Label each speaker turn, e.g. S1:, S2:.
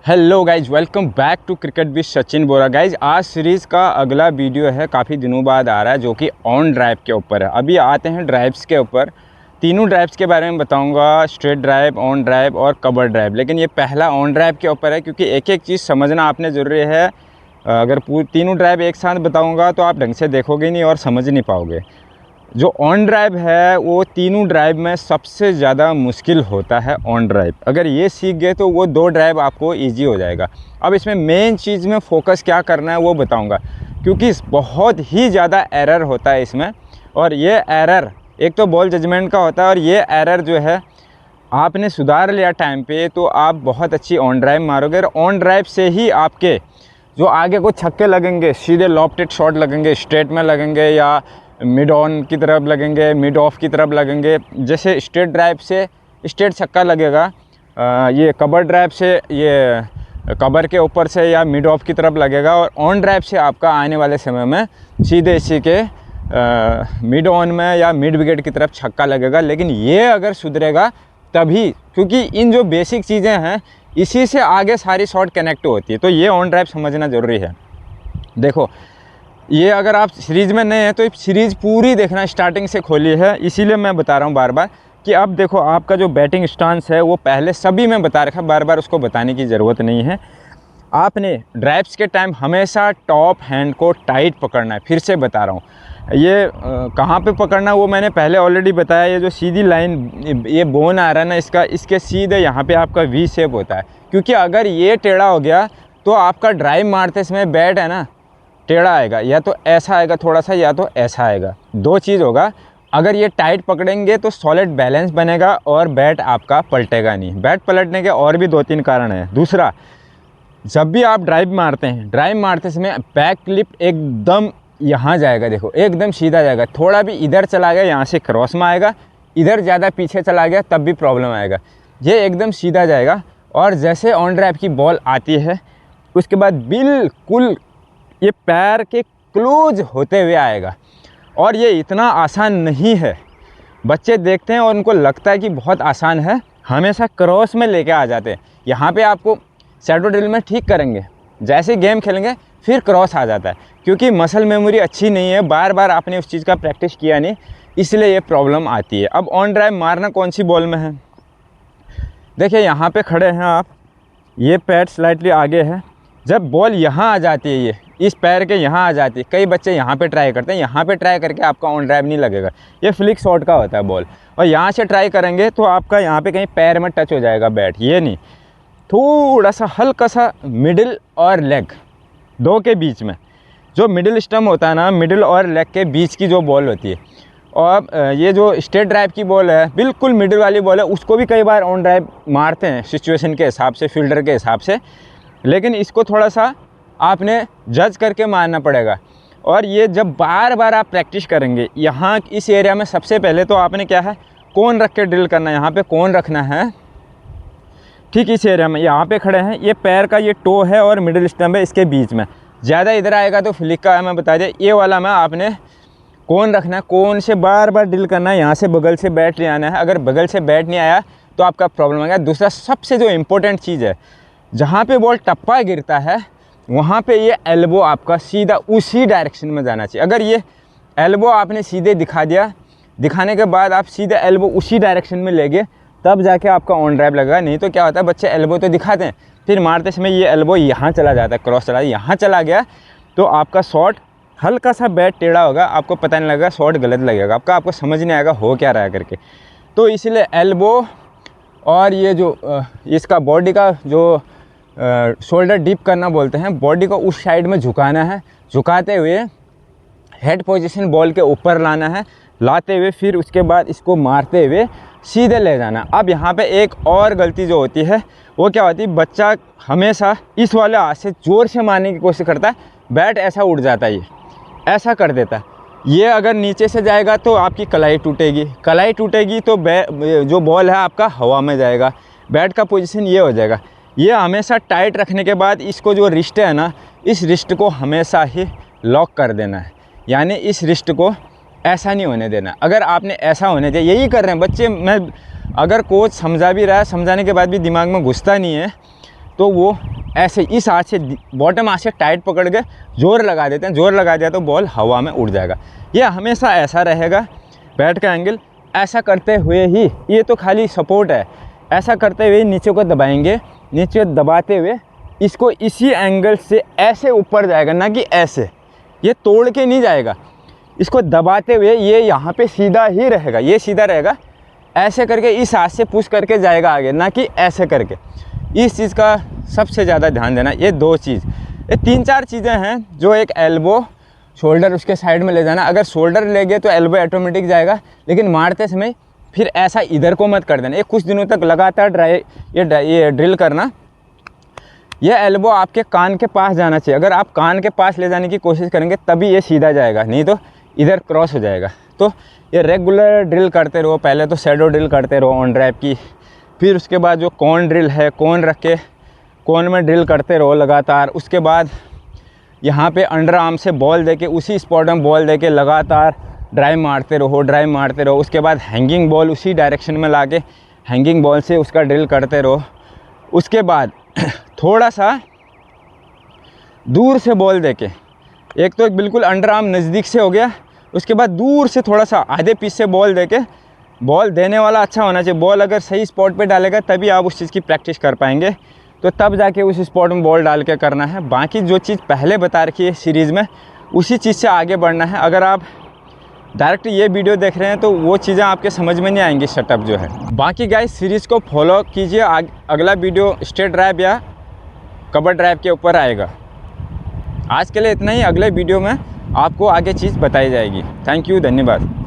S1: Hello guys, welcome back to cricket with Sachin Bora. Guys, आज series का अगला वीडियो है, काफ़ी दिनों बाद आ रहा है, जो कि ऑन ड्राइव के ऊपर है। अभी आते हैं ड्राइव्स के ऊपर। तीनों ड्राइव्स के बारे में बताऊंगा, स्ट्रेट ड्राइव, ऑन ड्राइव और कवर ड्राइव। लेकिन ये पहला ऑन ड्राइव के ऊपर है, क्योंकि एक एक चीज़ समझना आपने ज़रूरी है। अगर तीनों ड्राइव एक साथ बताऊँगा तो आप ढंग से देखोगे नहीं और समझ नहीं पाओगे। जो ऑन ड्राइव है वो तीनों ड्राइव में सबसे ज़्यादा मुश्किल होता है ऑन ड्राइव। अगर ये सीख गए तो वो दो ड्राइव आपको इजी हो जाएगा। अब इसमें मेन चीज़ में फोकस क्या करना है वो बताऊंगा, क्योंकि बहुत ही ज़्यादा एरर होता है इसमें। और ये एरर एक तो बॉल जजमेंट का होता है, और ये एरर जो है आपने सुधार लिया टाइम पे तो आप बहुत अच्छी ऑन ड्राइव मारोगे। और ऑन ड्राइव से ही आपके जो आगे को छक्के लगेंगे, सीधे लॉफ्टेड शॉट लगेंगे, स्ट्रेट में लगेंगे या मिड ऑन की तरफ लगेंगे, मिड ऑफ की तरफ लगेंगे। जैसे स्ट्रेट ड्राइव से स्ट्रेट छक्का लगेगा, ये कवर ड्राइव से ये कवर के ऊपर से या मिड ऑफ की तरफ लगेगा। और ऑन ड्राइव से आपका आने वाले समय में सीधे इसी के मिड ऑन में या मिड विकेट की तरफ छक्का लगेगा। लेकिन ये अगर सुधरेगा तभी, क्योंकि इन जो बेसिक चीज़ें हैं इसी से आगे सारी शॉट कनेक्ट होती है। तो ये ऑन ड्राइव समझना ज़रूरी है। देखो, ये अगर आप सीरीज़ में नए हैं तो सीरीज़ पूरी देखना, स्टार्टिंग से खोली है। इसीलिए मैं बता रहा हूँ बार बार कि अब देखो, आपका जो बैटिंग स्टांस है वो पहले सभी में बता रखा, बार बार उसको बताने की ज़रूरत नहीं है। आपने ड्राइव्स के टाइम हमेशा टॉप हैंड को टाइट पकड़ना है। फिर से बता रहा हूँ, ये कहाँ पे पकड़ना वो मैंने पहले ऑलरेडी बताया। ये जो सीधी लाइन, ये बोन आ रहा है ना इसका, इसके सीधे यहाँ पे आपका वी शेप होता है। क्योंकि अगर ये टेढ़ा हो गया तो आपका ड्राइव मारते समय बैट है ना टेढ़ा आएगा, या तो ऐसा आएगा थोड़ा सा, या तो ऐसा आएगा। दो चीज़ होगा। अगर ये टाइट पकड़ेंगे तो सॉलिड बैलेंस बनेगा और बैट आपका पलटेगा नहीं। बैट पलटने के और भी दो तीन कारण हैं। दूसरा, जब भी आप ड्राइव मारते हैं, ड्राइव मारते समय बैक क्लिप एकदम यहाँ जाएगा, देखो एकदम सीधा जाएगा। थोड़ा भी इधर चला गया, यहाँ से क्रॉस में आएगा, इधर ज़्यादा पीछे चला गया तब भी प्रॉब्लम आएगा। ये एकदम सीधा जाएगा। और जैसे ऑन ड्राइव की बॉल आती है उसके बाद बिल्कुल ये पैर के क्लोज होते हुए आएगा। और ये इतना आसान नहीं है। बच्चे देखते हैं और उनको लगता है कि बहुत आसान है, हमेशा क्रॉस में लेके आ जाते हैं। यहाँ पे आपको शैडो ड्रिल में ठीक करेंगे, जैसे गेम खेलेंगे फिर क्रॉस आ जाता है, क्योंकि मसल मेमोरी अच्छी नहीं है, बार बार आपने उस चीज़ का प्रैक्टिस किया नहीं, इसलिए ये प्रॉब्लम आती है। अब ऑन ड्राइव मारना कौन सी बॉल में है, देखिए यहाँ पे खड़े हैं आप, ये पैर स्लाइटली आगे है। जब बॉल यहाँ आ जाती है, ये इस पैर के यहाँ आ जाती है, कई बच्चे यहाँ पे ट्राई करते हैं, यहाँ पे ट्राई करके आपका ऑन ड्राइव नहीं लगेगा। ये फ्लिक शॉट का होता है बॉल, और यहाँ से ट्राई करेंगे तो आपका यहाँ पे कहीं पैर में टच हो जाएगा बैट। ये नहीं, थोड़ा सा हल्का सा मिडिल और लेग दो के बीच में, जो मिडिल स्टम्प होता है ना, मिडिल और लेग के बीच की जो बॉल होती है। और ये जो स्ट्रेट ड्राइव की बॉल है, बिल्कुल मिडिल वाली बॉल है, उसको भी कई बार ऑन ड्राइव मारते हैं सिचुएशन के हिसाब से, फील्डर के हिसाब से। लेकिन इसको थोड़ा सा आपने जज करके मारना पड़ेगा। और ये जब बार बार आप प्रैक्टिस करेंगे, यहाँ इस एरिया में सबसे पहले तो आपने क्या है, कोन रख के ड्रिल करना है। यहाँ पे कोन रखना है, ठीक इस एरिया में। यहाँ पे खड़े हैं, ये पैर का ये टो है और मिडिल स्टम्प है इसके बीच में। ज़्यादा इधर आएगा तो फ्लिक का है, मैं बता दिया। ये वाला में आपने कोन रखना है, कोन से बार बार ड्रिल करना है। यहाँ से बगल से बैट ले आना है, अगर बगल से बैट नहीं आया तो आपका प्रॉब्लम आएगा। दूसरा सबसे जो इम्पोर्टेंट चीज़ है, जहाँ पे बॉल टप्पा गिरता है वहाँ पे ये एल्बो आपका सीधा उसी डायरेक्शन में जाना चाहिए। अगर ये एल्बो आपने सीधे दिखा दिया, दिखाने के बाद आप सीधे एल्बो उसी डायरेक्शन में ले गए, तब जाके आपका ऑन ड्राइव लगेगा। नहीं तो क्या होता है, बच्चे एल्बो तो दिखाते हैं, फिर मारते समय ये एल्बो यहाँ चला जाता है, क्रॉस चला, यहाँ चला गया तो आपका शॉट हल्का सा बैट टेढ़ा होगा, आपको पता नहीं लगेगा, शॉट गलत लगेगा आपको समझ नहीं आएगा हो क्या रहा है करके। तो इसलिए एल्बो और ये जो इसका बॉडी का जो शोल्डर डीप करना बोलते हैं, बॉडी को उस साइड में झुकाना है, झुकाते हुए हेड पोजीशन बॉल के ऊपर लाना है, लाते हुए फिर उसके बाद इसको मारते हुए सीधे ले जाना। अब यहाँ पे एक और गलती जो होती है वो क्या होती है, बच्चा हमेशा इस वाले हाथ से ज़ोर से मारने की कोशिश करता है, बैट ऐसा उड़ जाता है, ये ऐसा कर देता है। ये अगर नीचे से जाएगा तो आपकी कलाई टूटेगी, कलाई टूटेगी तो जो बॉल है आपका हवा में जाएगा, बैट का पोजीशन ये हो जाएगा। ये हमेशा टाइट रखने के बाद इसको जो रिस्ट है ना, इस रिस्ट को हमेशा ही लॉक कर देना है, यानी इस रिस्ट को ऐसा नहीं होने देना। अगर आपने ऐसा होने दिया, यही कर रहे हैं बच्चे। मैं अगर कोच समझा भी रहा है, समझाने के बाद भी दिमाग में घुसता नहीं है, तो वो ऐसे इस हाथ से बॉटम हाथ से टाइट पकड़ के ज़ोर लगा देते हैं। ज़ोर लगा दिया तो बॉल हवा में उड़ जाएगा। ये हमेशा ऐसा रहेगा बैट का एंगल। ऐसा करते हुए ही, ये तो खाली सपोर्ट है, ऐसा करते हुए नीचे को दबाएंगे, नीचे दबाते हुए इसको इसी एंगल से ऐसे ऊपर जाएगा, ना कि ऐसे, ये तोड़ के नहीं जाएगा। इसको दबाते हुए ये यहाँ पे सीधा ही रहेगा, ये सीधा रहेगा। ऐसे करके इस हाथ से पुश करके जाएगा आगे, ना कि ऐसे करके। इस चीज़ का सबसे ज़्यादा ध्यान देना। ये 2 चीज़, ये 3-4 चीज़ें हैं जो एक एल्बो, शोल्डर उसके साइड में ले जाना। अगर शोल्डर ले गए तो एल्बो ऑटोमेटिक जाएगा, लेकिन मारते समय फिर ऐसा इधर को मत कर देना। ये कुछ दिनों तक लगातार ये ड्रिल करना। ये एल्बो आपके कान के पास जाना चाहिए। अगर आप कान के पास ले जाने की कोशिश करेंगे तभी ये सीधा जाएगा, नहीं तो इधर क्रॉस हो जाएगा। तो ये रेगुलर ड्रिल करते रहो। पहले तो शैडो ड्रिल करते रहो ऑन ड्राइव की, फिर उसके बाद जो कोन ड्रिल है, कोन रख के कोन में ड्रिल करते रहो लगातार। उसके बाद यहाँ पे अंडर आर्म से बॉल देके, उसी स्पॉट में बॉल देके लगातार ड्राइव मारते रहो। उसके बाद हैंगिंग बॉल उसी डायरेक्शन में लाके हैंगिंग बॉल से उसका ड्रिल करते रहो। उसके बाद थोड़ा सा दूर से बॉल देके, एक तो बिल्कुल अंडर आर्म नज़दीक से हो गया, उसके बाद दूर से थोड़ा सा आधे पीस से बॉल देके, बॉल देने वाला अच्छा होना चाहिए। बॉल अगर सही स्पॉट पे डालेगा तभी आप उस चीज़ की प्रैक्टिस कर पाएंगे। तो तब जाके उस स्पॉट में बॉल डाल के करना है। बाकी जो चीज़ पहले बता रखी है सीरीज़ में, उसी चीज़ से आगे बढ़ना है। अगर आप डायरेक्ट ये वीडियो देख रहे हैं तो वो चीज़ें आपके समझ में नहीं आएंगी, सेटअप जो है। बाकी गाइस सीरीज़ को फॉलो कीजिए। अगला वीडियो स्ट्रेट ड्राइव या कवर ड्राइव के ऊपर आएगा। आज के लिए इतना ही। अगले वीडियो में आपको आगे चीज़ बताई जाएगी। थैंक यू, धन्यवाद।